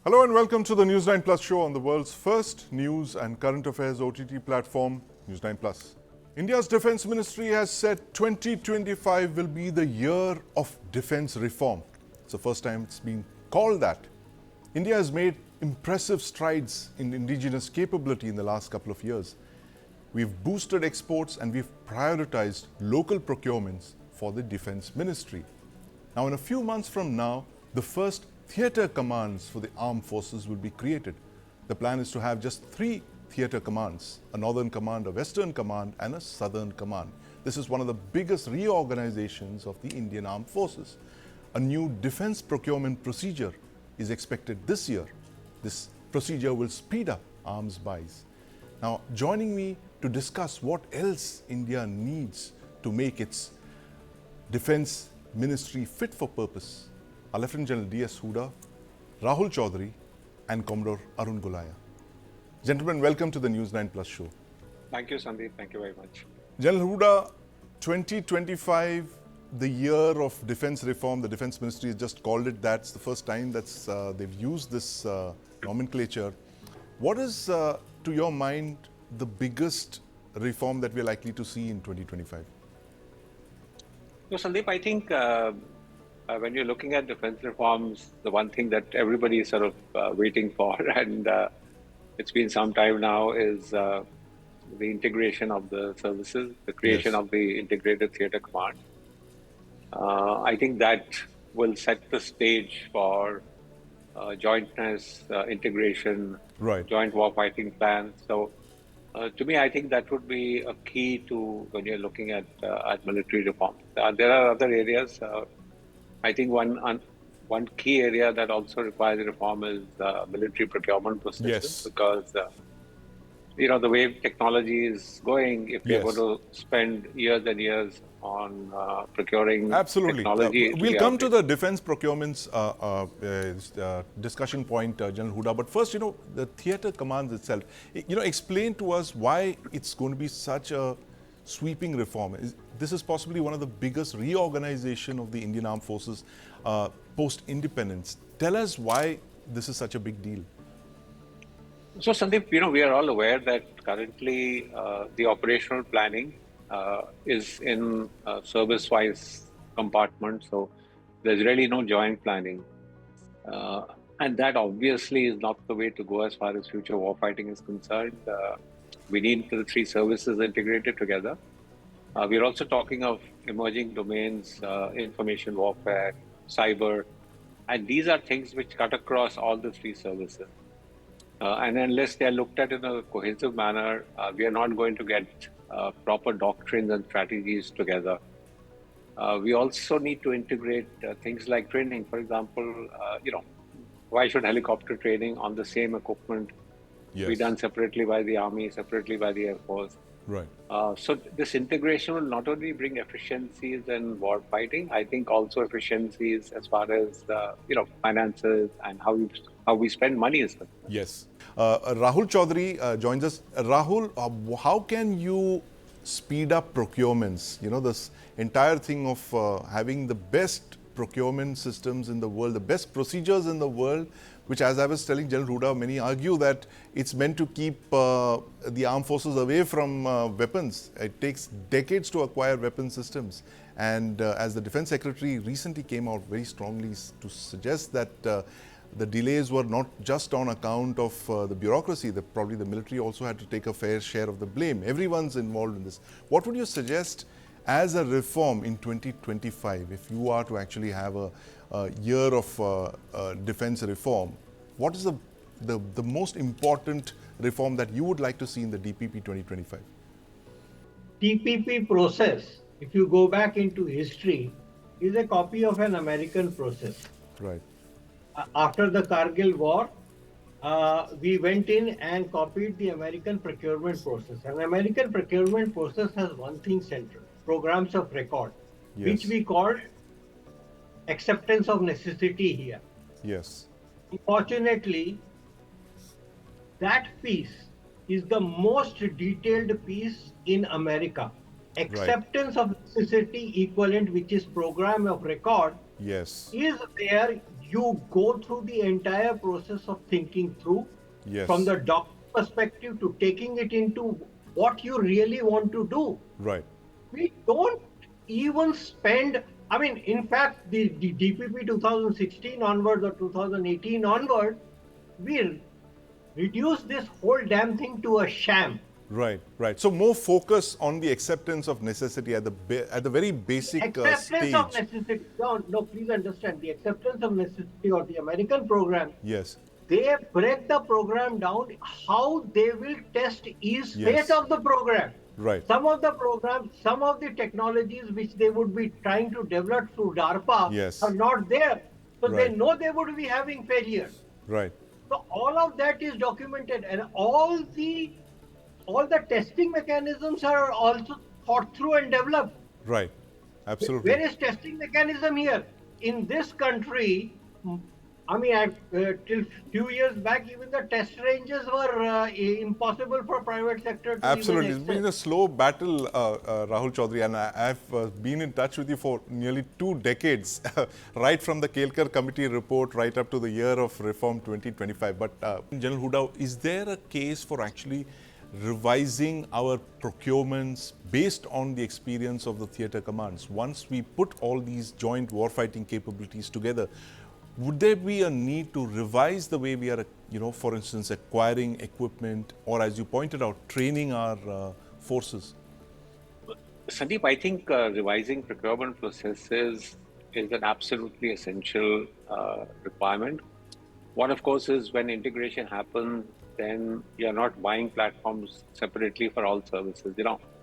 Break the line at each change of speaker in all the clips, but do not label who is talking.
Hello and welcome to the News9 Plus show on the world's first news and current affairs OTT platform, News9 Plus. India's Defence Ministry has said 2025 will be the year of defence reform. It's the first time it's been called that. India has made impressive strides in indigenous capability in the last couple of years. We've boosted exports and we've prioritized local procurements for the Defence Ministry. Now, in a few months from now, the first theatre commands for the armed forces will be created. The plan is to have just 3 theatre commands, a northern command, a western command, and a southern command. This is one of the biggest reorganizations of the Indian armed forces. A new defense procurement procedure is expected this year. This procedure will speed up arms buys. Now, joining me to discuss what else India needs to make its defense ministry fit for purpose are Lieutenant General D.S. Hooda, Rahul Chaudhary, and Commodore Arun Gulaya. Gentlemen, welcome to the News9 Plus show.
Thank you, Sandeep. Thank you very much.
General Hooda, 2025, the year of defense reform. The Defense Ministry has just called it that. It's the first time that's they've used this nomenclature. What is, to your mind, the biggest reform that we're likely to see in 2025?
So, Sandeep, I think when you're looking at defense reforms, the one thing that everybody is sort of waiting for, and it's been some time now, is the integration of the services, the creation of the integrated theatre command. I think that will set the stage for jointness, integration, joint warfighting plans. So, to me, I think that would be a key to when you're looking at military reform. There are other areas. I think one key area that also requires reform is military procurement processes, because the way technology is going, if you're going to spend years and years on procuring technology.
We'll come to the defense procurements discussion point, General Hooda. But first, the theatre commands itself. Explain to us why it's going to be such a sweeping reform. This is possibly one of the biggest reorganization of the Indian Armed Forces post-independence. Tell us why this is such a big deal.
So, Sandeep, we are all aware that currently the operational planning is in service-wise compartments. So, there's really no joint planning. And that obviously is not the way to go as far as future warfighting is concerned. We need the 3 services integrated together. We're also talking of emerging domains, information warfare, cyber, and these are things which cut across all the 3 services. And unless they are looked at in a cohesive manner, we are not going to get proper doctrines and strategies together. We also need to integrate things like training. For example, why should helicopter training on the same equipment be done separately by the Army, separately by the Air Force?
Right.
So this integration will not only bring efficiencies in war fighting, I think also efficiencies as far as finances and how we spend money is concerned.
Yes. Rahul Chaudhary joins us. Rahul, how can you speed up procurements? This entire thing of having the best procurement systems in the world, the best procedures in the world, which, as I was telling General Hooda, many argue that it's meant to keep the armed forces away from weapons. It takes decades to acquire weapon systems. And as the Defense Secretary recently came out very strongly to suggest that the delays were not just on account of the bureaucracy, that probably the military also had to take a fair share of the blame. Everyone's involved in this. What would you suggest as a reform in 2025, if you are to actually have a year of defense reform? What is the most important reform that you would like to see in the DPP 2025?
TPP process, if you go back into history, is a copy of an American process.
Right.
After the Kargil war, we went in and copied the American procurement process. And American procurement process has one thing central: programs of record, which we called acceptance of necessity here.
Yes.
Unfortunately, that piece is the most detailed piece in America. Acceptance of necessity equivalent, which is program of record, is there you go through the entire process of thinking through from
Yes.
the doctor perspective to taking it into what you really want to do.
Right.
We don't even spend, I mean, in fact, the DPP 2016 onwards or 2018 onward, we reduced this whole damn thing to a sham.
Right. Right. So more focus on the acceptance of necessity at the very basic
Acceptance of
stage.
necessity. No, no, please understand the acceptance of necessity or the American program.
Yes.
They break the program down how they will test each phase
Yes.
of the program.
Right.
Some of the programs, some of the technologies which they would be trying to develop through DARPA are
Yes.
not there. So they
Right.
know they would be having failures.
Right.
So all of that is documented, and all the testing mechanisms are also thought through and developed.
Right. Absolutely.
Where is testing mechanism here? In this country, I mean, till few years back, even the test ranges were impossible for private sector to
Absolutely.
even
It's been
access.
a slow battle, Rahul Chaudhary, and I've been in touch with you for nearly 2 decades, right from the Kelkar Committee report right up to the year of reform 2025. But General Huda, is there a case for actually revising our procurements based on the experience of the theatre commands? Once we put all these joint warfighting capabilities together, would there be a need to revise the way we are, for instance, acquiring equipment or, as you pointed out, training our forces?
Sandeep, I think revising procurement processes is an absolutely essential requirement. One, of course, is when integration happens, then you're not buying platforms separately for all services.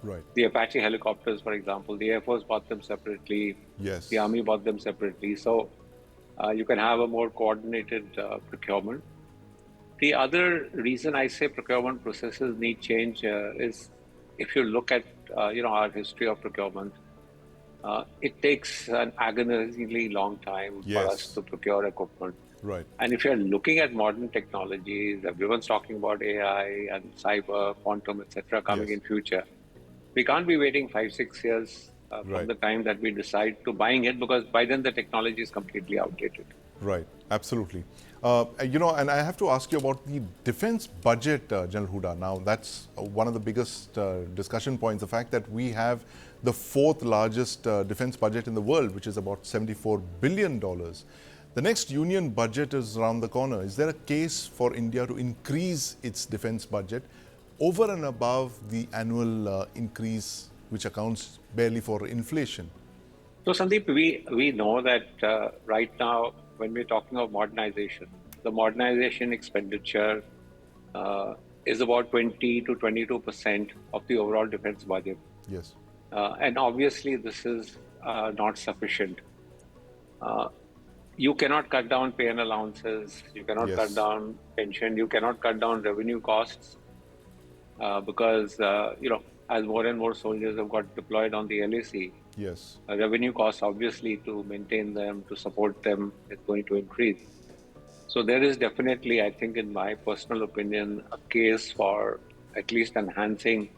Right.
The Apache helicopters, for example, the Air Force bought them separately,
Yes.
the Army bought them separately. So you can have a more coordinated procurement. The other reason I say procurement processes need change is if you look at our history of procurement, it takes an agonizingly long time for us
Yes.
to procure equipment.
Right.
And if you're looking at modern technologies, everyone's talking about AI and cyber, quantum, etc., coming
Yes.
in future. We can't be waiting 5-6 years from
Right.
the time that we decide to buying it, because by then the technology is completely outdated.
Right, absolutely. And I have to ask you about the defense budget, General Huda. Now, that's one of the biggest discussion points, the fact that we have the fourth largest defense budget in the world, which is about $74 billion. The next union budget is around the corner. Is there a case for India to increase its defense budget over and above the annual increase, which accounts barely for inflation?
So, Sandeep, we know that right now, when we're talking of modernization, the modernization expenditure is about 20 to 22% of the overall defense budget.
Yes.
And obviously, this is not sufficient. You cannot cut down pay and allowances, you cannot cut
Yes.
down pension, you cannot cut down revenue costs because, as more and more soldiers have got deployed on the LAC,
Yes.
revenue costs, obviously, to maintain them, to support them, is going to increase. So there is definitely, I think, in my personal opinion, a case for at least enhancing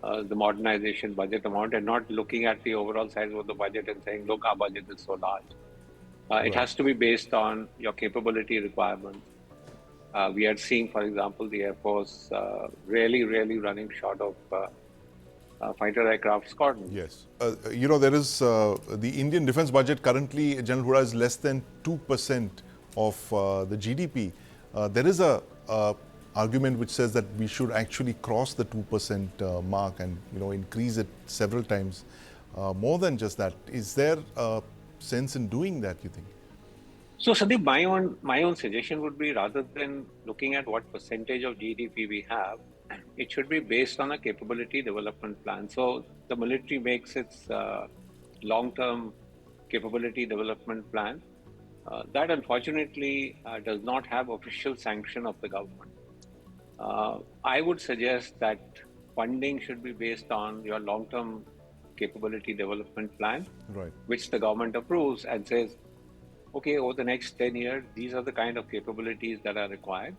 the modernization budget amount and not looking at the overall size of the budget and saying, look, our budget is so large. It has to be based on your capability requirements. We are seeing, for example, the Air Force really running short of fighter aircraft squadron.
Yes. There is the Indian defense budget currently, General Huda, is less than 2% of the GDP. There is a argument which says that we should actually cross the 2% mark and increase it several times more than just that. Is there a sense in doing that, you think?
So, Sandeep, my own suggestion would be, rather than looking at what percentage of GDP we have, it should be based on a capability development plan. So the military makes its long-term capability development plan. That unfortunately does not have official sanction of the government. I would suggest that funding should be based on your long-term capability development plan,
Right.
which the government approves and says, okay, over the next 10 years, these are the kind of capabilities that are required,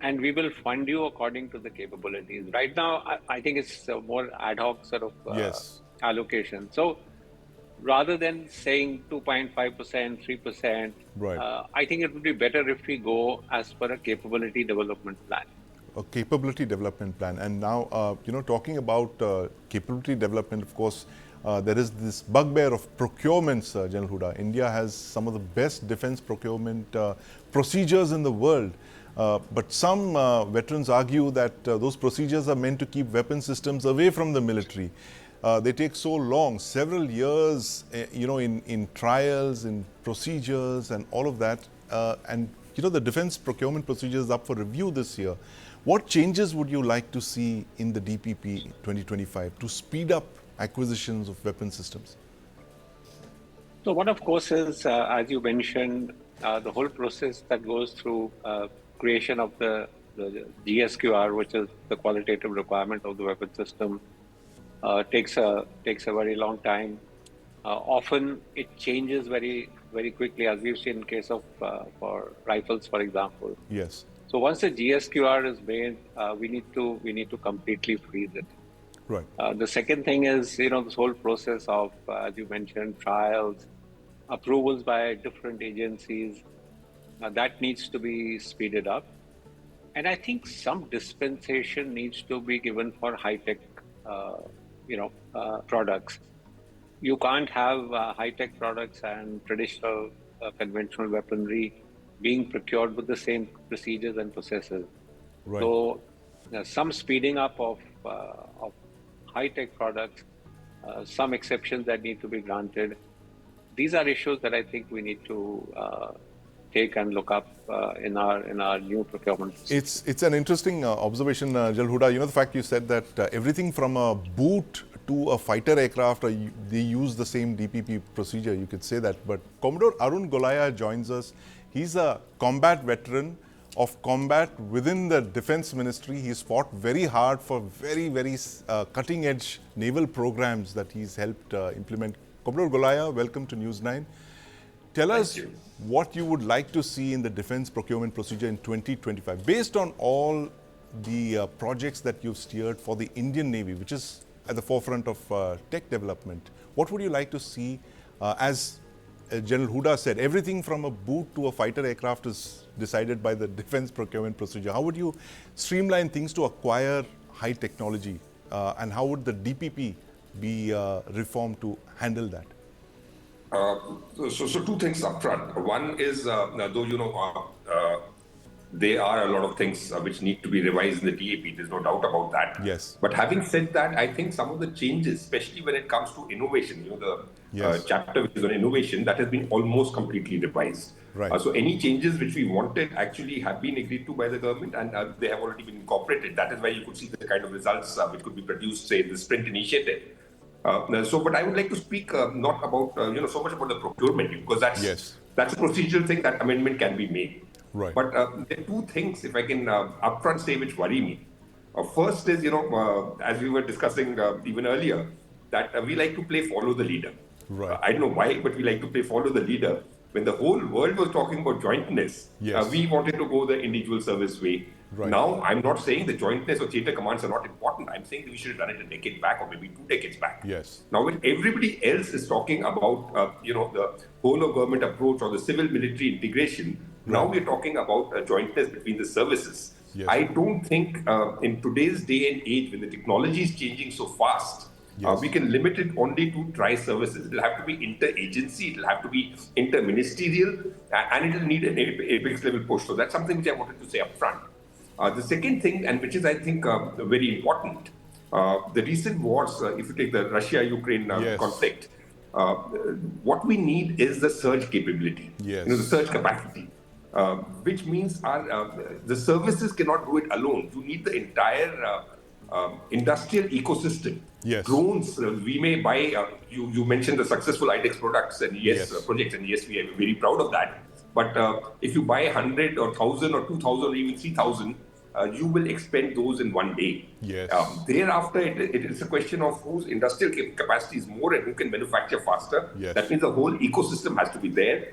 and we will fund you according to the capabilities. Right now, I think it's a more ad hoc sort of
Yes.
allocation. So rather than saying 2.5%, 3%,
Right.
I think it would be better if we go as per a capability development plan.
A capability development plan. And now, talking about capability development, of course, there is this bugbear of procurements, General Huda. India has some of the best defense procurement procedures in the world. But some veterans argue that those procedures are meant to keep weapon systems away from the military. They take so long, several years, in trials, in procedures and all of that. And the defense procurement procedure is up for review this year. What changes would you like to see in the DPP 2025 to speed up acquisitions of weapon systems?
So one, of course, is, as you mentioned, the whole process that goes through creation of the GSQR, which is the qualitative requirement of the weapon system, takes a very long time. Often it changes very very quickly, as we've seen in case of for rifles, for example.
Yes.
So once the GSQR is made, we need to completely freeze it.
Right.
The second thing is, this whole process of, as you mentioned, trials, approvals by different agencies, that needs to be speeded up. And I think some dispensation needs to be given for high-tech, products. You can't have high-tech products and traditional conventional weaponry being procured with the same procedures and processes.
Right.
So some speeding up of high-tech products, some exceptions that need to be granted. These are issues that I think we need to take and look up in our new procurement.
It's an interesting observation, Jal Huda. The fact you said that everything from a boot to a fighter aircraft, they use the same DPP procedure, you could say that. But Commodore Arun Golaya joins us. He's a combat veteran of combat within the Defense Ministry. He's fought very hard for very, very cutting-edge naval programs that he's helped implement. Commodore Golaya, welcome to News9. Tell us what you would like to see in the defense procurement procedure in 2025, based on all the projects that you've steered for the Indian Navy, which is at the forefront of tech development. What would you like to see as General Huda said, everything from a boot to a fighter aircraft is decided by the defense procurement procedure. How would you streamline things to acquire high technology? And how would the DPP be reformed to handle that?
So two things up front. One is, though, there are a lot of things which need to be revised in the DAP. There's no doubt about that.
Yes.
But having said that, I think some of the changes, especially when it comes to innovation, the chapter which is on innovation, that has been almost completely revised.
Right.
So any changes which we wanted actually have been agreed to by the government, and they have already been incorporated. That is why you could see the kind of results which could be produced, say, in the Sprint initiative. But I would like to speak not about so much about the procurement, because that's a procedural thing. That amendment can be made.
Right.
But there are two things, if I can upfront say, which worry me. First is, as we were discussing even earlier, that we like to play follow the leader.
Right.
I don't know why, but we like to play follow the leader. When the whole world was talking about jointness, we wanted to go the individual service way.
Right.
Now, I'm not saying the jointness or theatre commands are not important. I'm saying that we should have done it a decade back or maybe 2 decades back.
Yes.
Now, when everybody else is talking about, the whole of government approach or the civil-military integration, now we're talking about jointness between the services.
Yes.
I don't think in today's day and age, when the technology is changing so fast, we can limit it only to tri-services. It will have to be inter-agency, it will have to be inter-ministerial, and it will need an apex level push. So that's something which I wanted to say up front. The second thing, and which is, I think, very important, the recent wars, if you take the Russia-Ukraine conflict, what we need is the surge capability, the surge capacity, which means the services cannot do it alone. You need the entire industrial ecosystem.
Yes.
Drones, we may buy, you mentioned the successful IDEX products and projects, and yes, we are very proud of that. But if you buy 100 or 1,000 or 2,000 or even 3,000, you will expend those in one day.
Yes.
Thereafter, it is a question of whose industrial capacity is more and who can manufacture faster.
Yes.
That means the whole ecosystem has to be there.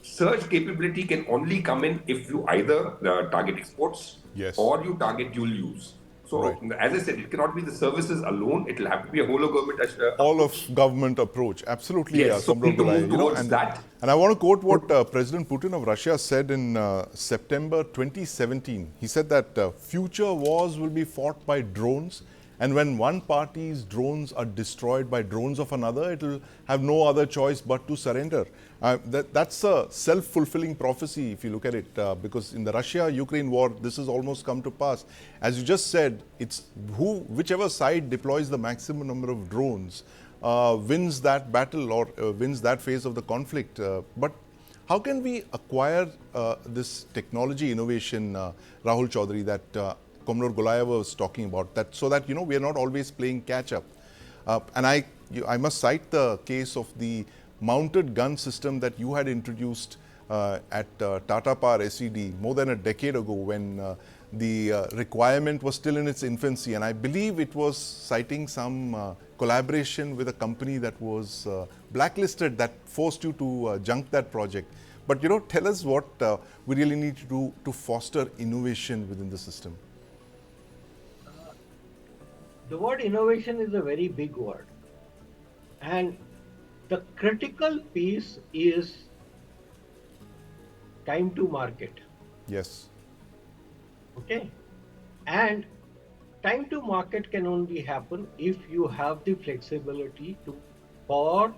Surge capability can only come in if you either target exports or you target dual use. So, as I said, it cannot be the services alone. It will have to be a whole of government
all
approach.
of government approach. Absolutely,
Yes, so we
Comrade
need to
Gulai.
move towards that.
And I want to quote what President Putin of Russia said in September 2017. He said that future wars will be fought by drones, and when one party's drones are destroyed by drones of another, it will have no other choice but to surrender. That's a self-fulfilling prophecy if you look at it, because in the Russia-Ukraine war, this has almost come to pass. As you just said, it's whichever side deploys the maximum number of drones wins that battle or wins that phase of the conflict. But how can we acquire this technology innovation, Rahul Chaudhary, that Comrade Gulayeva was talking about, that so that we are not always playing catch up? And I must cite the case of the mounted gun system that you had introduced at Tata Power SED more than a decade ago, when the requirement was still in its infancy, and I believe it was citing some collaboration with a company that was blacklisted that forced you to junk that project. But tell us what we really need to do to foster innovation within the system.
The word innovation is a very big word, and the critical piece is time to market.
Yes.
Okay, and time to market can only happen if you have the flexibility for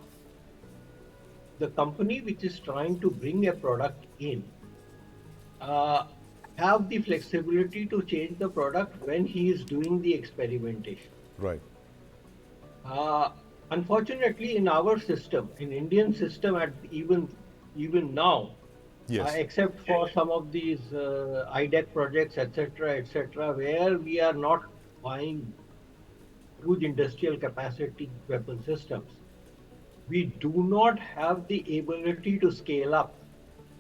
the company which is trying to bring a product in, have the flexibility to change the product when he is doing the experimentation.
Right.
Unfortunately, in our system, in Indian system, even now,
Yes.
except for some of these IDEC projects, etc., where we are not buying huge industrial capacity weapon systems, we do not have the ability to scale up,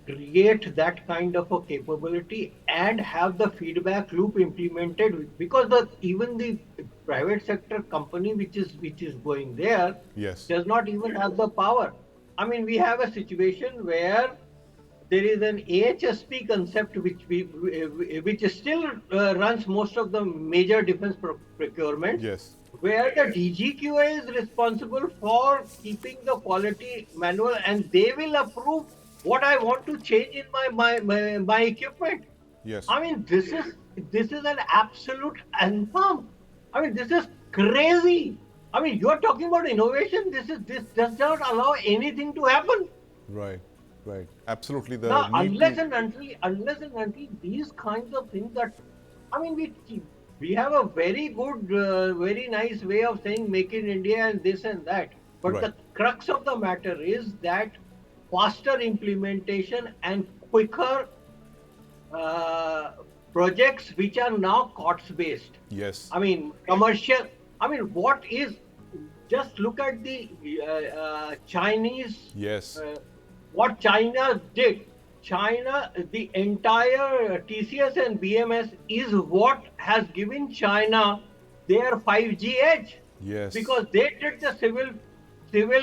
create that kind of a capability, and have the feedback loop implemented, because even the private sector company which is going there
Yes.
does not even have the power. I mean, we have a situation where there is an AHSP concept which still runs most of the major defense procurement.
Yes.
Where the DGQA is responsible for keeping the quality manual, and they will approve what I want to change in my equipment.
Yes.
I mean, this is an absolute anthem. I mean, this is crazy. I mean, you are talking about innovation. This does not allow anything to happen.
Right. Right. Absolutely.
Now, unless and until these kinds of things that, I mean, we have a very good, very nice way of saying "Make in India" and this and that. But the crux of the matter is that faster implementation and quicker projects which are now COTS based.
Yes.
I mean, commercial. I mean, just look at the Chinese.
Yes.
What China did. China, the entire TCS and BMS is what has given China their 5G edge.
Yes.
Because they did the civil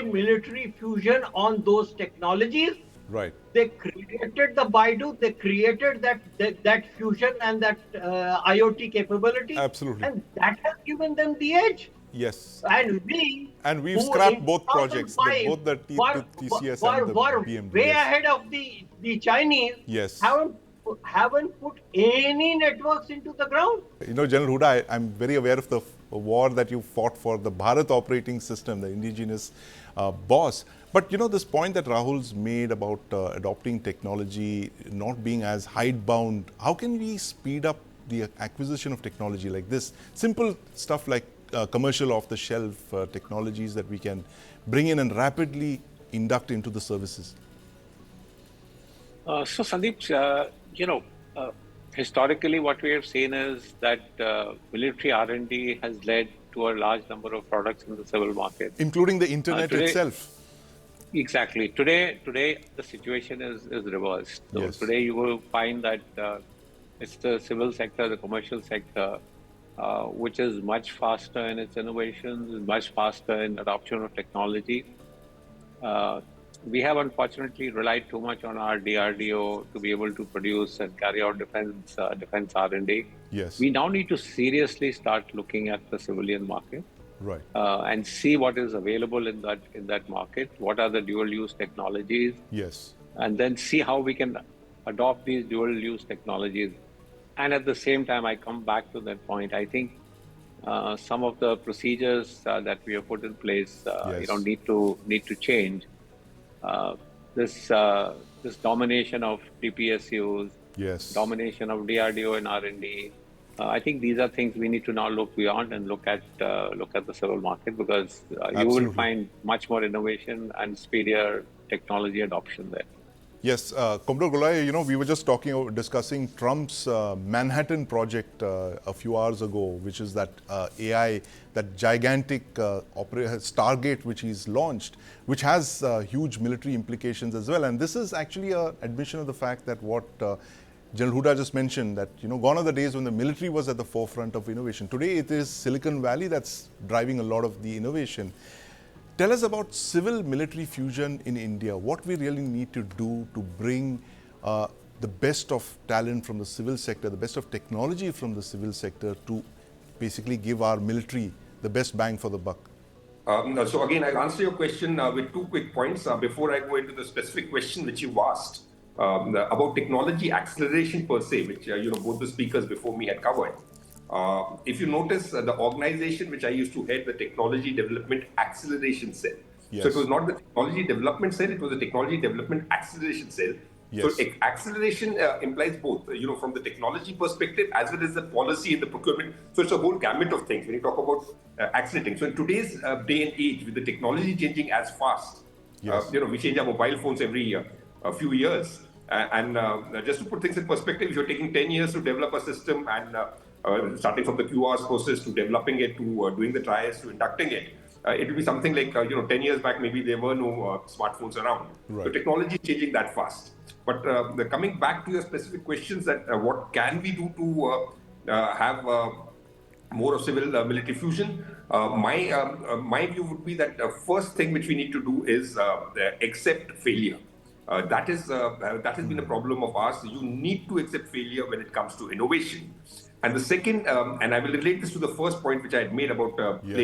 military fusion on those technologies.
Right.
They created the Baidu, they created that fusion and that IoT capability.
Absolutely.
And that has given them the edge.
Yes.
And
we've scrapped both projects, both the TCS and the BMW.
Way ahead of the Chinese.
Yes.
Haven't put any networks into the ground.
General Huda, I'm very aware of the war that you fought for the Bharat operating system, the indigenous boss. But this point that Rahul's made about adopting technology, not being as hidebound, how can we speed up the acquisition of technology like this? Simple stuff like commercial off-the-shelf technologies that we can bring in and rapidly induct into the services.
So Sandeep, historically what we have seen is that military R&D has led to a large number of products in the civil market.
Including the internet itself.
Exactly. Today the situation is reversed. So
yes.
Today you will find that it's the civil sector, the commercial sector, which is much faster in its innovations, much faster in adoption of technology. we have unfortunately relied too much on our DRDO to be able to produce and carry out defense R&D.
Yes.
We now need to seriously start looking at the civilian market
Right.
and see what is available in that market. What are the dual-use technologies?
Yes.
And then see how we can adopt these dual-use technologies. And at the same time, I come back to that point. I think some of the procedures that we have put in place,
Yes.
need to change. Uh, this domination of DPSUs,
Yes.
domination of DRDO and R&D. I think these are things we need to now look beyond and look at the civil market, because you will
Absolutely.
find much more innovation and speedier technology adoption there.
Yes, Commodore Golai, we were just discussing Trump's Manhattan project a few hours ago, which is that AI, that gigantic Stargate which he's launched, which has huge military implications as well. And this is actually an admission of the fact that what General Huda just mentioned, that gone are the days when the military was at the forefront of innovation. Today it is Silicon Valley that's driving a lot of the innovation. Tell us about civil-military fusion in India. What we really need to do to bring the best of talent from the civil sector, the best of technology from the civil sector to basically give our military the best bang for the buck.
So again, I'll answer your question with two quick points before I go into the specific question which you asked about technology acceleration per se, which both the speakers before me had covered. If you notice, the organization which I used to head, the Technology Development Acceleration Cell.
Yes.
So it was not the Technology Development Cell, it was the Technology Development Acceleration Cell.
Yes.
So acceleration implies both, from the technology perspective as well as the policy and the procurement. So it's a whole gamut of things when you talk about accelerating. So in today's day and age, with the technology changing as fast,
Yes.
we change our mobile phones every a few years. And just to put things in perspective, if you're taking 10 years to develop a system and starting from the QRs process to developing it to doing the trials to inducting it, it will be something like 10 years back maybe there were no smartphones around.
Right.
So technology is changing that fast. But coming back to your specific questions, that what can we do to have more of civil military fusion? My view would be that the first thing which we need to do is accept failure. That has been a problem of ours. You need to accept failure when it comes to innovation. And the second, and I will relate this to the first point which I had made about
Yes.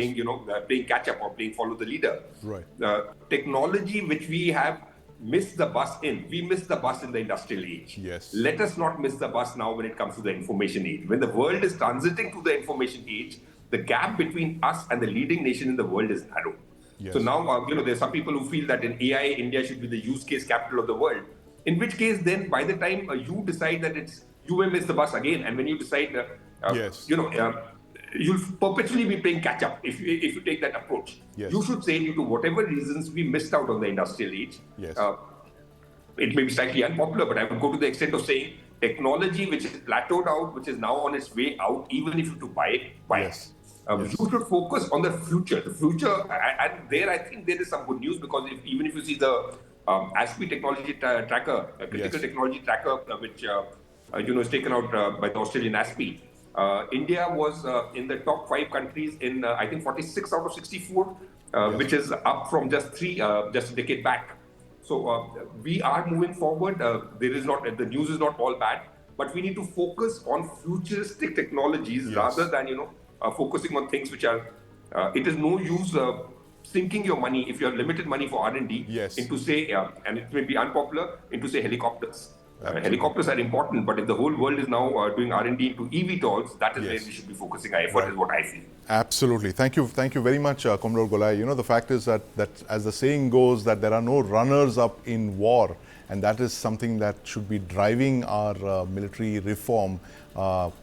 playing catch up or playing follow the leader.
Right.
Technology which we have missed the bus in. We missed the bus in the industrial age.
Yes.
Let us not miss the bus now when it comes to the information age. When the world is transiting to the information age, the gap between us and the leading nation in the world is narrow.
Yes.
So now, there's some people who feel that in AI, India should be the use case capital of the world. In which case, then by the time you decide that you will miss the bus again, and when you decide,
Yes.
you'll perpetually be playing catch up if you take that approach.
Yes.
You should say, due to whatever reasons we missed out on the industrial age.
Yes.
It may be slightly unpopular, but I would go to the extent of saying technology which is plateaued out, which is now on its way out, even if you to buy it, buy
Yes.
it. You should focus on the future. The future, and there I think there is some good news, because even if you see the ASPE technology tracker, a critical
Yes.
technology tracker, which is taken out by the Australian ASPE, India was in the top 5 countries in I think 46 out of 64,
Yes.
which is up from just 3 just a decade back. So we are moving forward. The news is not all bad, but we need to focus on futuristic technologies.
Yes.
Rather than focusing on things which are. It is no use sinking your money if you have limited money for R&D
Yes.
into say, and it may be unpopular, into say helicopters.
Absolutely.
Helicopters are important, but if the whole world is now doing R&D into eVTOLs, that is
Yes.
where we should be focusing our effort,
Right.
is what I feel.
Absolutely. Thank you very much, Commodore Golai. The fact is that as the saying goes, that there are no runners up in war, and that is something that should be driving our military reform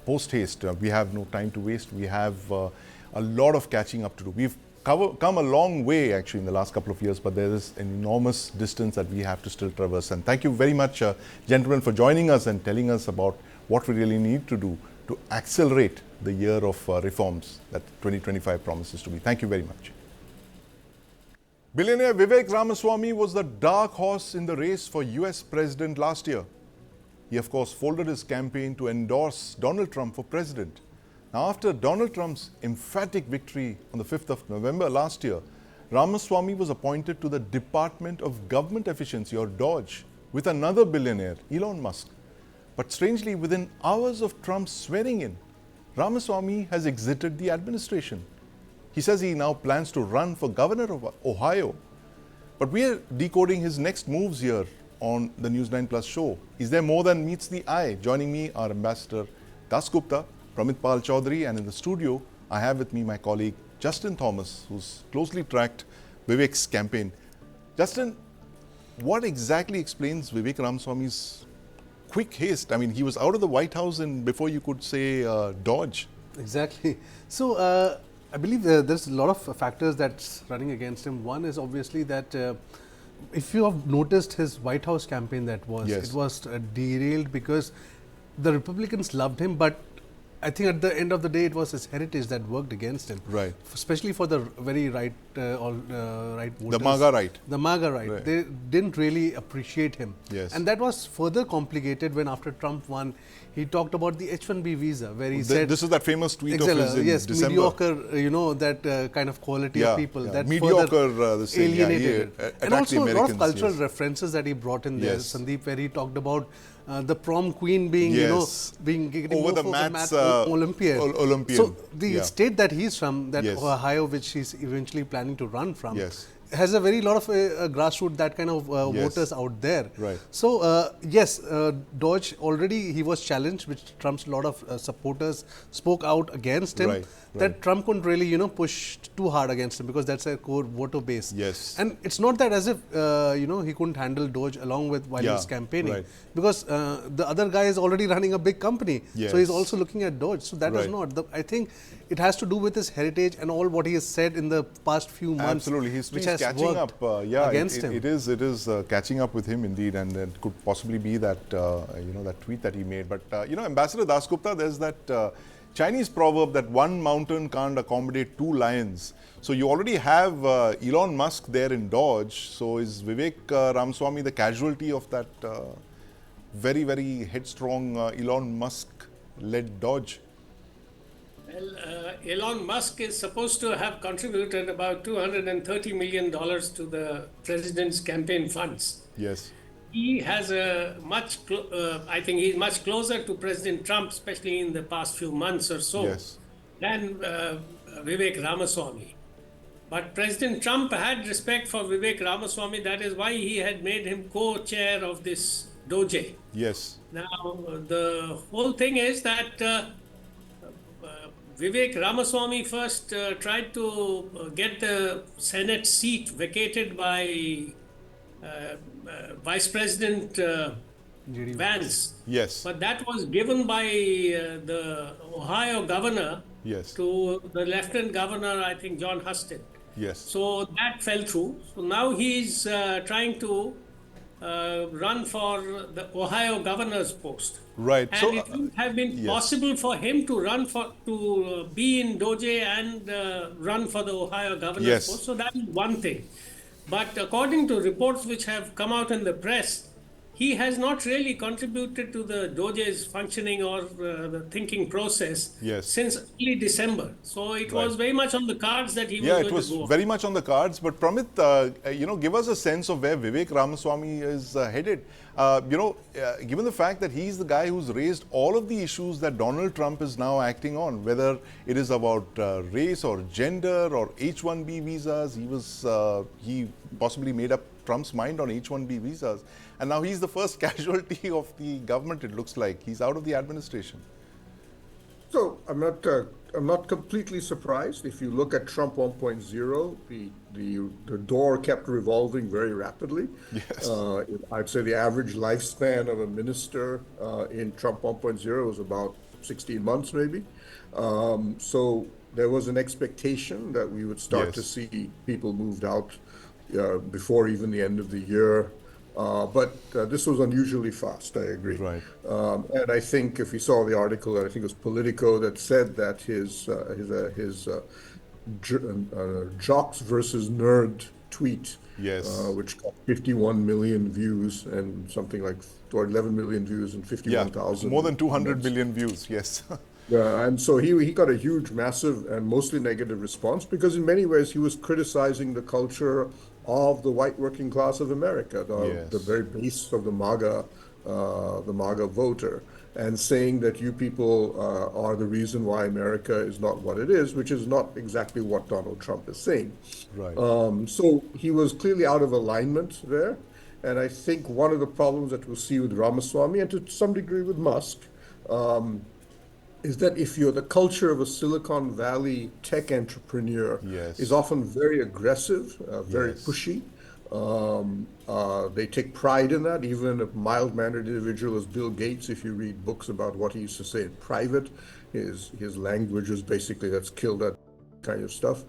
post haste. We have no time to waste. We have a lot of catching up to do. We've come a long way actually in the last couple of years, but there is an enormous distance that we have to still traverse. And thank you very much, gentlemen, for joining us and telling us about what we really need to do to accelerate the year of reforms that 2025 promises to be. Thank you very much. Billionaire Vivek Ramaswamy was the dark horse in the race for US President last year. He, of course, folded his campaign to endorse Donald Trump for president. Now, after Donald Trump's emphatic victory on the 5th of November last year, Ramaswamy was appointed to the Department of Government Efficiency, or DOGE, with another billionaire, Elon Musk. But strangely, within hours of Trump's swearing in, Ramaswamy has exited the administration. He says he now plans to run for governor of Ohio. But we are decoding his next moves here on the News9 Plus show. Is there more than meets the eye? Joining me are Ambassador Das Gupta, Pramit Pal Chaudhary, and in the studio, I have with me my colleague Justin Thomas, who's closely tracked Vivek's campaign. Justin, what exactly explains Vivek Ramaswamy's quick haste? I mean, he was out of the White House and before you could say dodge.
Exactly. So, I believe there's a lot of factors that's running against him. One is obviously that if you have noticed his White House campaign, it was derailed because the Republicans loved him, but I think at the end of the day, it was his heritage that worked against him.
Right.
Especially for the very right voters.
The MAGA right.
The MAGA right.
Right.
They didn't really appreciate him.
Yes.
And that was further complicated when after Trump won, he talked about the H-1B visa, where he said...
This is that famous tweet of his in
yes,
December.
mediocre, that kind of quality of people. That
mediocre,
alienated. And also a lot of cultural
yes.
references that he brought in there,
Yes.
Sandeep, where he talked about the prom queen being,
Yes.
getting
over the
math
Olympian.
So the state that he's from, that
Yes.
Ohio, which he's eventually planning to run from,
Yes.
has a very lot of grassroots, that kind of
Yes.
voters out there.
Right.
So yes, Dodge already he was challenged, which Trump's lot of supporters spoke out against him.
Right.
That Trump couldn't really push too hard against him because that's a core voter base.
Yes.
And it's not that as if he couldn't handle Dodge along with while he was campaigning,
right.
because the other guy is already running a big company.
Yes.
So he's also looking at Dodge. So that is
Right.
not. I think it has to do with his heritage and all what he has said in the past few months.
Absolutely, history
which
is
has
catching
worked
up.
against him.
It is catching up with him indeed, and it could possibly be that that tweet that he made. But Ambassador Das Gupta, there's that Chinese proverb that one mountain can't accommodate two lions. So you already have Elon Musk there in Dodge. So is Vivek Ramaswamy the casualty of that very, very headstrong Elon Musk-led Dodge?
Well, Elon Musk is supposed to have contributed about $230 million to the president's campaign funds.
Yes.
He has I think he's much closer to President Trump, especially in the past few months or so,
Yes.
than Vivek Ramaswamy. But President Trump had respect for Vivek Ramaswamy. That is why he had made him co-chair of this DOJ.
Yes.
Now, the whole thing is that Vivek Ramaswamy first tried to get the Senate seat vacated by Vice President Vance.
Yes.
But that was given by the Ohio governor
Yes.
to the Lieutenant Governor, I think, John Husted.
Yes.
So that fell through. So now he's trying to run for the Ohio governor's post.
Right.
And
So,
it would have been
yes.
possible for him to run to be in DOJ and run for the Ohio governor's
Yes.
post. So that is one thing. But according to reports which have come out in the press, he has not really contributed to the DOJ's functioning or the thinking process
Yes.
since early December. So it was
Right.
very much on the cards that he was
yeah,
going
it was
to go.
very much on the cards. But Pramit, give us a sense of where Vivek Ramaswamy is headed. Given the fact that he's the guy who's raised all of the issues that Donald Trump is now acting on, whether it is about race or gender or H-1B visas, he possibly made up Trump's mind on H-1B visas. And now he's the first casualty of the government, it looks like. He's out of the administration.
So I'm not completely surprised. If you look at Trump 1.0, the door kept revolving very rapidly.
Yes.
I'd say the average lifespan of a minister in Trump 1.0 was about 16 months, maybe. So there was an expectation that we would start
Yes.
to see people moved out before even the end of the year. But this was unusually fast, I agree.
Right.
And I think if you saw the article, I think it was Politico that said that his jocks versus nerd tweet,
Yes.
which got 51 million views and something like 11 million views and
Yeah,
51,000.
more than 200 million views, yes.
Yeah, and so he got a huge, massive, and mostly negative response because in many ways he was criticizing the culture of the white working class of America, the
Yes.
very base of the MAGA voter, and saying that you people are the reason why America is not what it is, which is not exactly what Donald Trump is saying.
Right.
So he was clearly out of alignment there. And I think one of the problems that we'll see with Ramaswamy and to some degree with Musk is that if you're the culture of a Silicon Valley tech entrepreneur is
Yes.
often very aggressive, very
Yes.
pushy. They take pride in that. Even a mild-mannered individual as Bill Gates, if you read books about what he used to say in private, his language is basically that's killed that kind of stuff.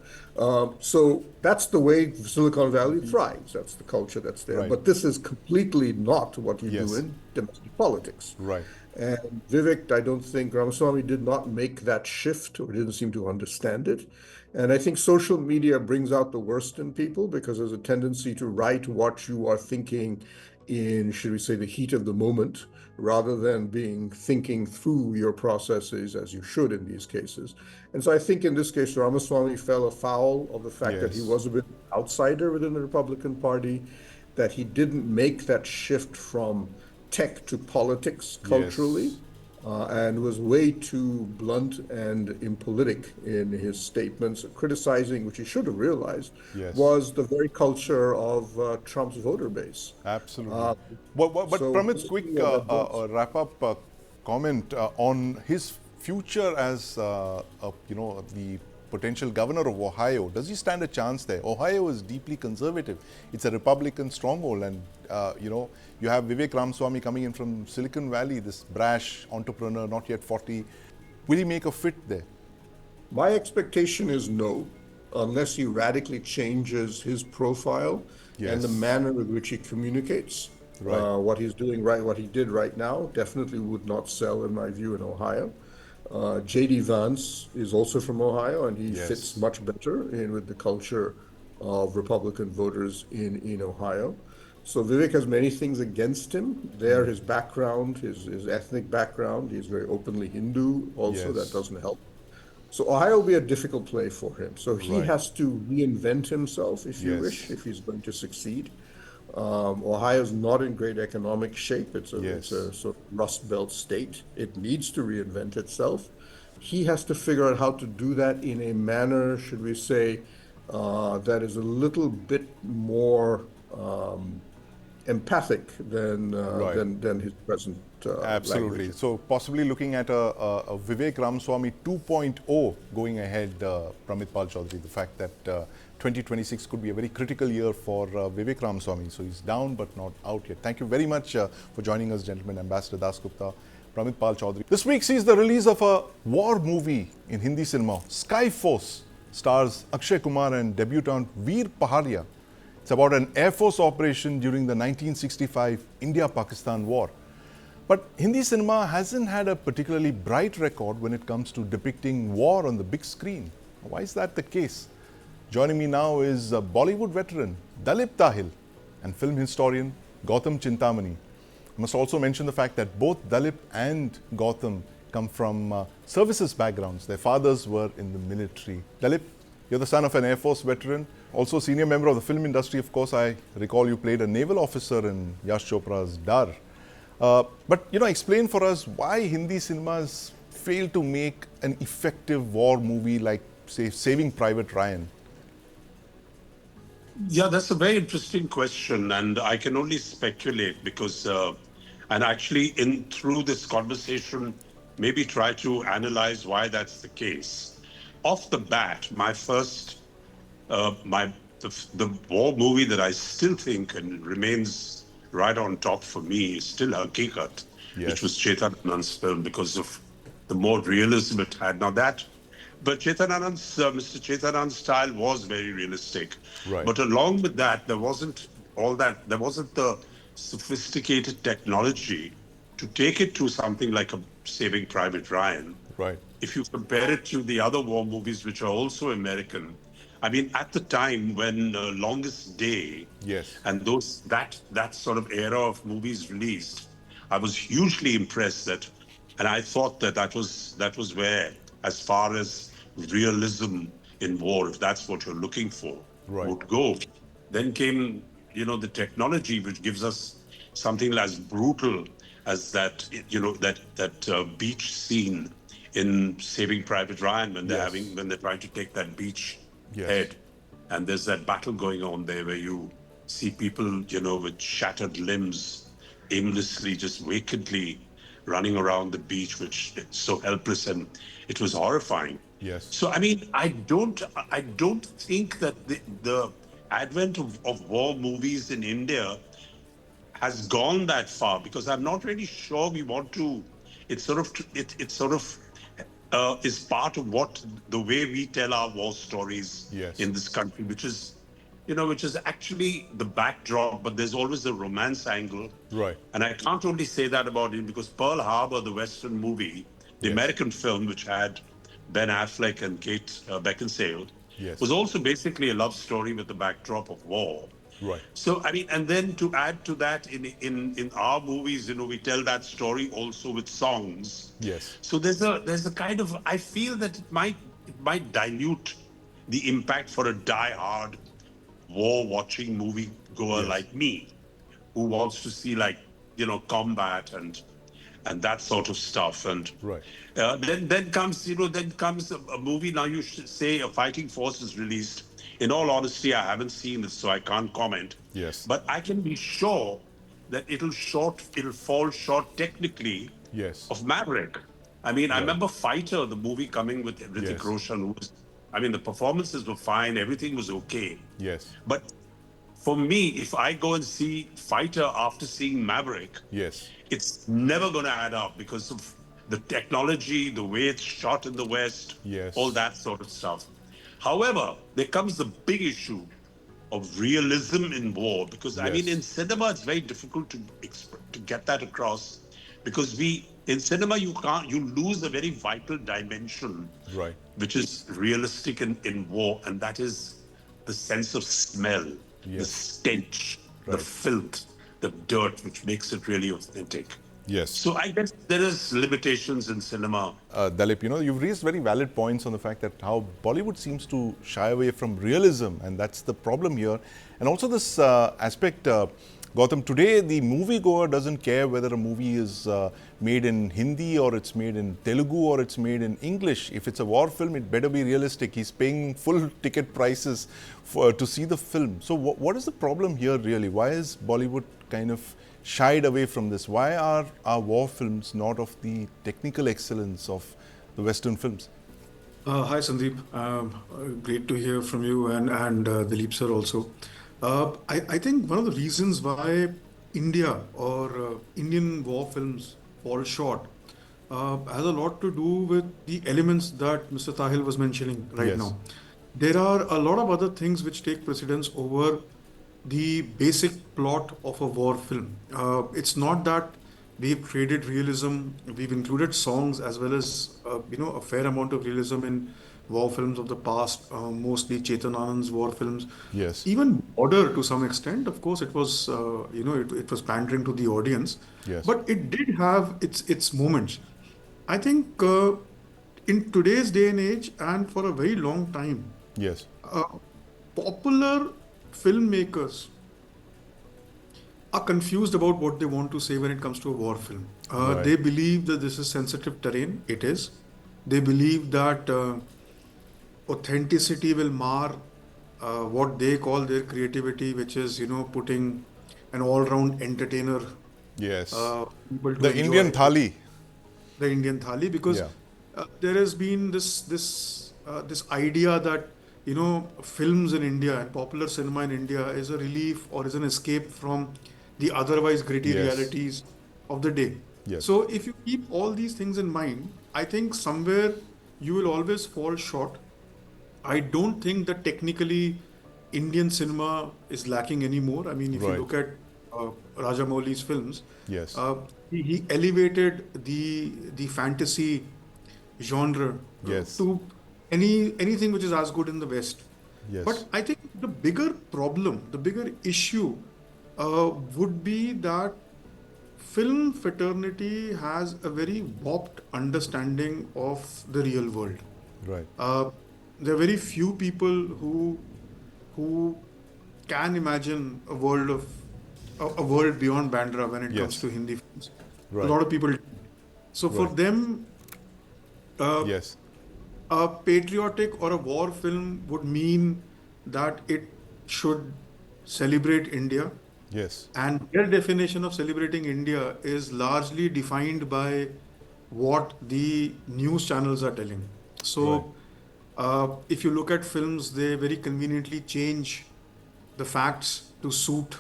So that's the way Silicon Valley thrives. That's the culture that's there.
Right.
But this is completely not what you do
Yes.
in domestic politics.
Right.
And Vivek, I don't think Ramaswamy did not make that shift or didn't seem to understand it. And I think social media brings out the worst in people because there's a tendency to write what you are thinking in, should we say, the heat of the moment, rather than being thinking through your processes as you should in these cases. And so I think in this case, Ramaswamy fell afoul of the fact that he
Yes.
was a bit outsider within the Republican Party, that he didn't make that shift from tech to politics culturally,
Yes.
and was way too blunt and impolitic in his statements, criticizing, which he should have realized,
Yes.
was the very culture of Trump's voter base.
Absolutely.
Uh,
But
so
Pramit's
we'll
quick
see where that goes.
wrap-up comment on his future as the potential governor of Ohio. Does he stand a chance there? Ohio is deeply conservative. It's a Republican stronghold, and you have Vivek Ramaswamy coming in from Silicon Valley, this brash entrepreneur, not yet 40. Will he make a fit there?
My expectation is no, unless he radically changes his profile and the
Yes.
manner with which he communicates.
Right.
What he's doing right, what he did right now, definitely would not sell, in my view, in Ohio. J.D. Vance is also from Ohio, and he fits
Yes.
much better in with the culture of Republican voters in Ohio. So Vivek has many things against him. There, his background, his ethnic background, he's very openly Hindu also, that
Yes.
doesn't help. So Ohio will be a difficult play for him. So he
Right.
has to reinvent himself, if you wish,
Yes.
if he's going to succeed. Ohio's not in great economic shape. It's a
Yes.
sort of Rust Belt state. It needs to reinvent itself. He has to figure out how to do that in a manner, should we say, that is a little bit more empathic than
Right.
than his present
Absolutely.
language.
So possibly looking at a Vivek Ramaswamy 2.0 going ahead, Pramit Pal Chaudhary, the fact that 2026 could be a very critical year for Vivek Ramaswamy. So he's down but not out yet. Thank you very much for joining us, gentlemen. Ambassador Das Gupta, Pramit Pal Chaudhary. This week sees the release of a war movie in Hindi cinema. Sky Force stars Akshay Kumar and debutant Veer Paharia. It's about an Air Force operation during the 1965 India-Pakistan war. But Hindi cinema hasn't had a particularly bright record when it comes to depicting war on the big screen. Why is that the case? Joining me now is a Bollywood veteran Dalip Tahil and film historian Gautam Chintamani. I must also mention the fact that both Dalip and Gautam come from services backgrounds. Their fathers were in the military. Dalip, you're the son of an Air Force veteran, also senior member of the film industry. Of course, I recall you played a naval officer in Yash Chopra's Dar. But explain for us why Hindi cinemas fail to make an effective war movie like, say, Saving Private Ryan.
Yeah, that's a very interesting question, and I can only speculate because, and actually, in through this conversation, maybe try to analyze why that's the case. Off the bat, my first, the war movie that I still think and remains right on top for me is still Hakikat, which was
Yes.
Chetan Anand's film because of the more realism it had. Now that but Mr. Chetanand's style was very realistic.
Right.
But along with that, there wasn't the sophisticated technology to take it to something like a Saving Private Ryan.
Right.
If you compare it to the other war movies, which are also American, I mean, at the time when Longest Day
Yes.
and that sort of era of movies released, I was hugely impressed that And I thought that that was where, as far as realism in war, if that's what you're looking for,
Right.
would go. Then came, the technology which gives us something as brutal as that, that beach scene in Saving Private Ryan when they're trying to take that beach head, and there's that battle going on there where you see people, with shattered limbs, aimlessly, just vacantly running around the beach, which is so helpless, and it was horrifying.
Yes.
So I mean, I don't think that the advent of war movies in India has gone that far, because I'm not really sure we want to. It sort of is part of what the way we tell our war stories in this country, which is actually the backdrop, but there's always the romance angle.
Right.
And I can't only say that about it, because Pearl Harbor, the Western movie, the American film, which had Ben Affleck and Kate Beckinsale, was also basically a love story with the backdrop of war.
Right.
So I mean, and then to add to that, in our movies, we tell that story also with songs.
Yes.
So there's a kind of, I feel that it might dilute the impact for a die-hard war-watching movie goer like me, who wants to see, like, combat and that sort of stuff. And then comes a movie. Now you should say a Fighting Force is released. In all honesty, I haven't seen it, so I can't comment.
Yes.
But I can be sure that it'll fall short technically of Maverick. I mean, I remember Fighter, the movie coming with Hrithik Roshan. The performances were fine, everything was okay.
Yes.
But for me, if I go and see Fighter after seeing Maverick, it's never going to add up because of the technology, the way it's shot in the West, all that sort of stuff. However, there comes the big issue of realism in war, because I mean, in cinema, it's very difficult to get that across, because in cinema, you lose a very vital dimension, which is realistic in war, and that is the sense of smell, the stench, the filth, the dirt, which makes it really authentic.
Yes.
So I guess there is limitations in cinema.
Dalip, you've raised very valid points on the fact that how Bollywood seems to shy away from realism, and that's the problem here. And also this aspect, Gautam, today the moviegoer doesn't care whether a movie is made in Hindi or it's made in Telugu or it's made in English. If it's a war film, it better be realistic. He's paying full ticket prices to see the film. So what is the problem here really? Why is Bollywood kind of shied away from this? Why are our war films not of the technical excellence of the Western films?
Hi Sandeep, great to hear from you and Dilip sir also. I think one of the reasons why India or Indian war films fall short has a lot to do with the elements that Mr. Tahil was mentioning right now. There are a lot of other things which take precedence over the basic plot of a war film. It's not that we've created realism, we've included songs as well as a fair amount of realism in war films of the past, mostly Chetan Anand's war films.
Yes.
Even Border to some extent, of course, it was it was pandering to the audience.
Yes.
But it did have its moments. I think in today's day and age, and for a very long time,
yes,
popular filmmakers are confused about what they want to say when it comes to a war film. They believe that this is sensitive terrain. It is. They believe that authenticity will mar what they call their creativity, which is, putting an all-round entertainer.
Yes.
The
Indian thali.
The Indian thali, because there has been this idea that films in India and popular cinema in India is a relief or is an escape from the otherwise gritty realities of the day.
Yes.
So if you keep all these things in mind, I think somewhere you will always fall short. I don't think that technically Indian cinema is lacking anymore. I mean, if you look at Rajamouli's films,
yes,
he elevated the fantasy genre to anything which is as good in the West.
Yes.
But I think the bigger problem, the bigger issue would be that film fraternity has a very warped understanding of the real world.
Right.
There are very few people who can imagine a world beyond Bandra when it comes
Yes.
to Hindi films. A
Right.
lot of people. So for
Right.
them, uh,
Yes.
a patriotic or a war film would mean that it should celebrate India.
Yes.
And their definition of celebrating India is largely defined by what the news channels are telling.
Right.
So, if you look at films, they very conveniently change the facts to suit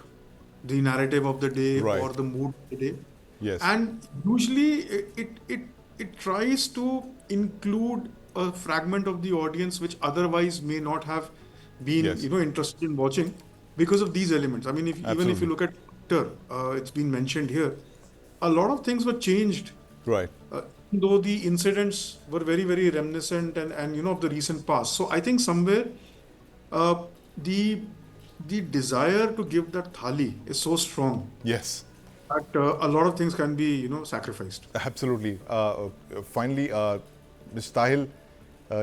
the narrative of the day
Right.
or the mood of the day.
Yes.
And usually it tries to include a fragment of the audience which otherwise may not have been,
Yes.
interested in watching because of these elements. I mean, even if you
Absolutely.
look at Twitter, it's been mentioned here, a lot of things were changed,
Right.
though the incidents were very, very reminiscent and of the recent past. So I think somewhere uh, the the desire to give that thali is so strong
Yes.
that a lot of things can be, sacrificed.
Absolutely. Finally, Ms. Tahil,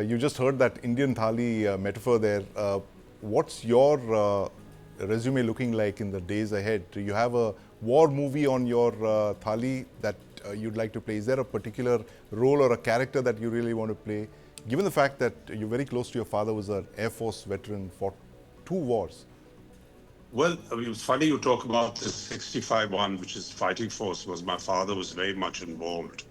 you just heard that Indian thali metaphor there. What's your resume looking like in the days ahead? Do you have a war movie on your thali that you'd like to play? Is there a particular role or a character that you really want to play? Given the fact that you're very close to your father, was an Air Force veteran, fought 2 wars.
Well, I mean, it's funny you talk about the 65 one, which is fighting force, was my father was very much involved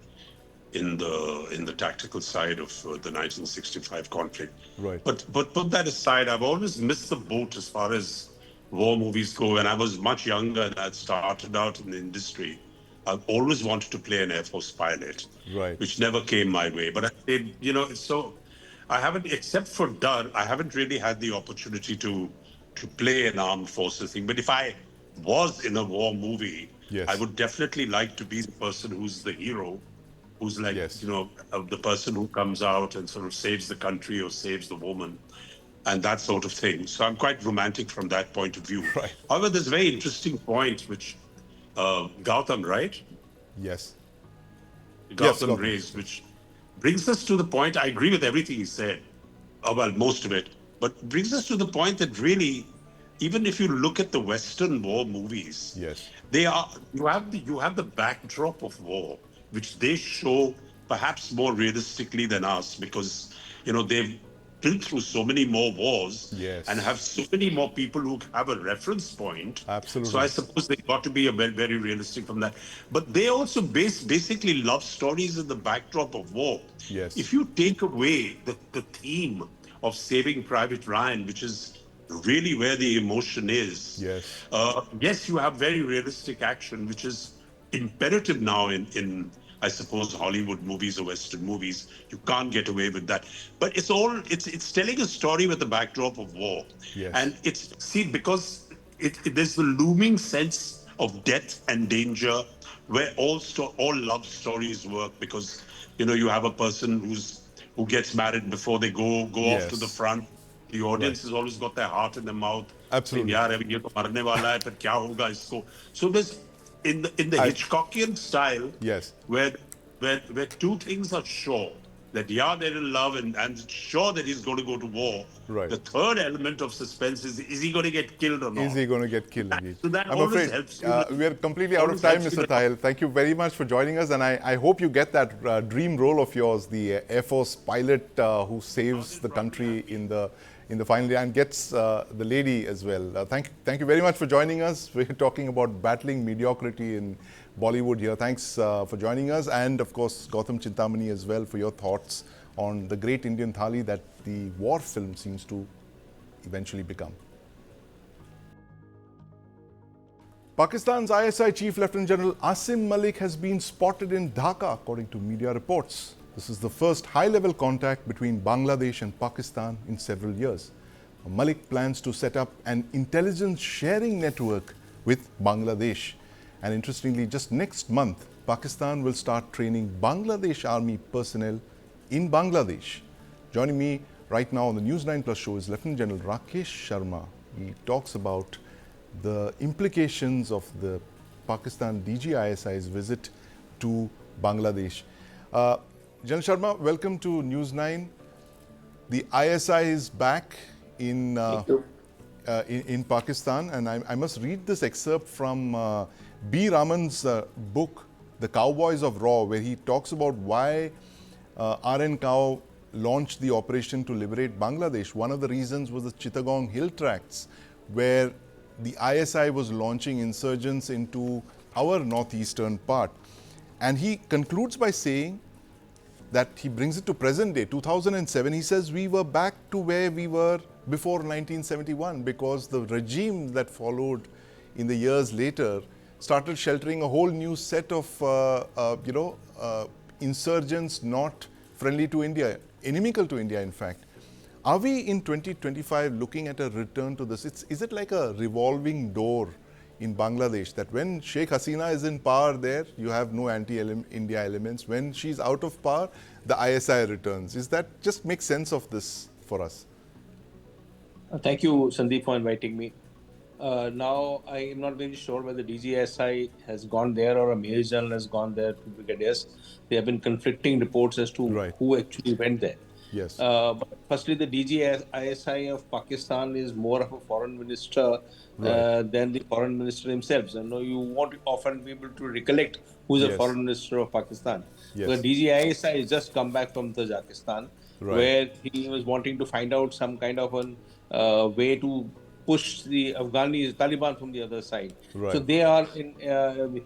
in the tactical side of the 1965 conflict.
Right.
But put that aside, I've always missed the boat as far as war movies go. When I was much younger and I'd started out in the industry, I've always wanted to play an Air Force pilot,
Right.
which never came my way. But I did, so I haven't, except for Dar, I haven't really had the opportunity to play an armed forces thing. But if I was in a war movie,
Yes.
I would definitely like to be the person who's the hero, who's like,
Yes.
the person who comes out and sort of saves the country or saves the woman and that sort of thing. So I'm quite romantic from that point of view.
Right.
However, there's a very interesting point which Gautam, right?
Yes.
Gautam
Gautam.
raised, which brings us to the point, I agree with everything he said, well, most of it, but brings us to the point that really, even if you look at the Western war movies,
Yes.
you have the backdrop of war, which they show perhaps more realistically than us, because they've been through so many more wars.
Yes.
And have so many more people who have a reference point.
Absolutely.
So I suppose they got to be a very, very realistic from that. But they also basically love stories in the backdrop of war.
Yes.
If you take away the theme of Saving Private Ryan, which is really where the emotion is.
Yes.
Yes, you have very realistic action, which is imperative now in I suppose Hollywood movies or Western movies. You can't get away with that. But it's telling a story with the backdrop of war.
Yes.
And because there's the looming sense of death and danger where all love stories work, because you have a person who gets married before they go
Yes.
off to the front. The audience has always got their heart in their mouth.
Absolutely.
Saying, "Yaar, ye to marne wala hai, par kya hoga isko?" So there's in the Hitchcockian style,
Yes.
where two things are sure, that they're in love and sure that he's going to go to war.
Right.
The third element of suspense is he going to get killed or not?
Is he going to get killed indeed?
So that
I'm
always
afraid
helps you.
we are completely out of time, Mr. Tahil. Thank you very much for joining us, and I hope you get that dream role of yours, the Air Force pilot who saves the country in the final day and gets the lady as well. Thank you very much for joining us. We're talking about battling mediocrity in Bollywood here. Thanks for joining us, and of course Gautam Chintamani as well for your thoughts on the great Indian thali that the war film seems to eventually become. Pakistan's ISI Chief Lieutenant General Asim Malik has been spotted in Dhaka, according to media reports. This is the first high-level contact between Bangladesh and Pakistan in several years. Malik plans to set up an intelligence sharing network with Bangladesh. And interestingly, just next month, Pakistan will start training Bangladesh Army personnel in Bangladesh. Joining me right now on the News9 Plus show is Lieutenant General Rakesh Sharma. He talks about the implications of the Pakistan DGISI's visit to Bangladesh. General Sharma, welcome to News 9. The ISI is back in Pakistan, and I must read this excerpt from B. Raman's book, The Cowboys of Raw, where he talks about why RN Cow launched the operation to liberate Bangladesh. One of the reasons was the Chittagong Hill Tracts, where the ISI was launching insurgents into our northeastern part. And he concludes by saying that he brings it to present day, 2007. He says we were back to where we were before 1971 because the regime that followed in the years later started sheltering a whole new set of insurgents not friendly to India, inimical to India in fact. Are we in 2025 looking at a return to this? Is it like a revolving door in Bangladesh, that when Sheikh Hasina is in power there, you have no anti-India elements. When she's out of power, the ISI returns. Is that just make sense of this for us?
Thank you, Sandeep, for inviting me. Now, I am not very sure whether DGSI has gone there or a Major General has gone there to Brigadiers. There have been conflicting reports as to who actually went there.
Yes.
But firstly, the DGISI of Pakistan is more of a foreign minister than the foreign minister himself. So, you won't often be able to recollect who is a foreign minister of Pakistan.
Yes.
The DGISI has just come back from Tajikistan, where he was wanting to find out some kind of a way to push the Afghani Taliban from the other side. So they are in.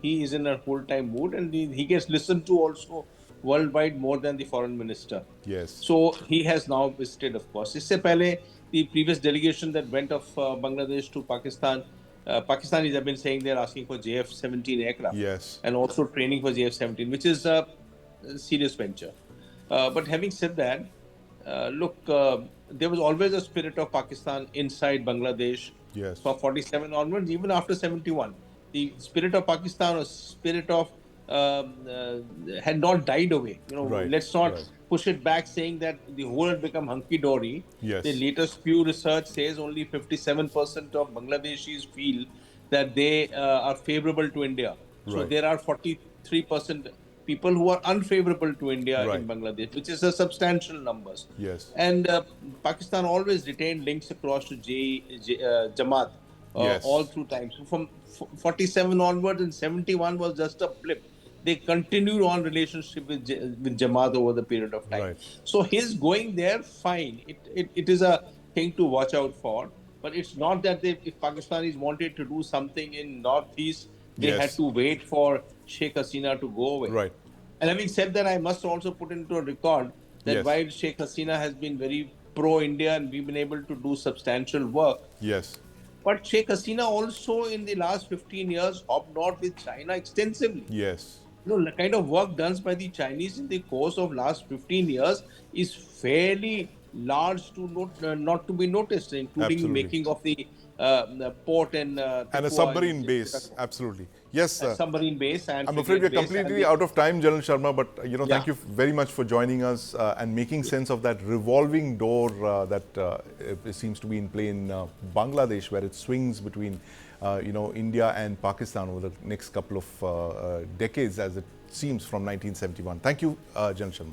He is in a full-time mood, and he gets listened to also worldwide more than the foreign minister.
Yes.
So he has now visited, of course. Isse pehle, the previous delegation that went of Bangladesh to Pakistan, Pakistanis have been saying they're asking for JF-17 aircraft.
Yes.
And also training for JF-17, which is a serious venture. But having said that, look, there was always a spirit of Pakistan inside Bangladesh.
Yes.
From 47 onwards, even after 71. The spirit of Pakistan or spirit of had not died away. Let's not push it back saying that the whole had become hunky-dory.
Yes.
The latest Pew research says only 57% of Bangladeshis feel that they are favorable to India. So there are 43% people who are unfavorable to India in Bangladesh, which is a substantial numbers.
Yes.
And Pakistan always retained links across to Jamaat all through time. So from 47 onwards and 71 was just a blip. They continued on relationship with Jamaat over the period of time. So his going there, fine. It is a thing to watch out for. But it's not that if Pakistanis wanted to do something in Northeast, they had to wait for Sheikh Hasina to go away. And having said that, I must also put into a record that while Sheikh Hasina has been very pro-India and we've been able to do substantial work, but Sheikh Hasina also in the last 15 years hobnobbed with China extensively.
Yes.
The kind of work done by the Chinese in the course of last 15 years is fairly large to not to be noticed, including making of the port and
a submarine base. Absolutely. Yes,
a submarine base. And
I'm afraid we're completely out of time, General Sharma, but thank you very much for joining us and making sense of that revolving door that seems to be in play in Bangladesh, where it swings between India and Pakistan over the next couple of decades, as it seems, from 1971. Thank you, General Sharma.